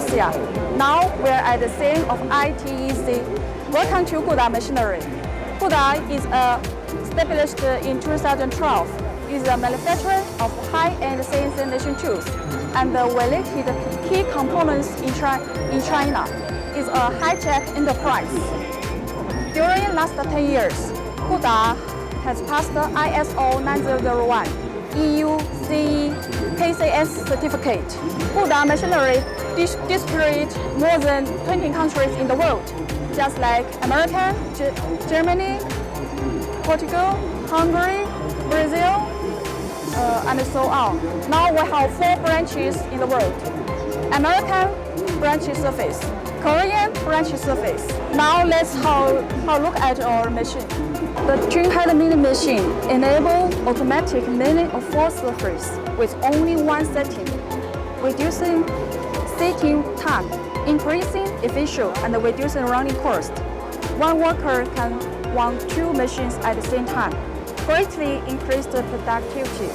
Malaysia. Now we're at the scene of ITEC. Welcome to GooDa Machinery. GooDa is established in 2012. Is a manufacturer of high-end CNC nation tools and the related key components in China. Is a high-tech enterprise. During last 10 years, GooDa has passed the ISO 9001 EU CE KCS certificate. GooDa Machinery distributes more than 20 countries in the world, just like America, Germany, Portugal, Hungary, Brazil, and so on. Now we have 4 branches in the world. American branch surface, Korean branch surface. Now let's have a look at our machine. The twin-head milling machine enables automatic milling of 4 surfaces with only 1 setting, reducing setting time, increasing efficiency, and reducing running cost. One worker can run 2 machines at the same time, greatly increase the productivity.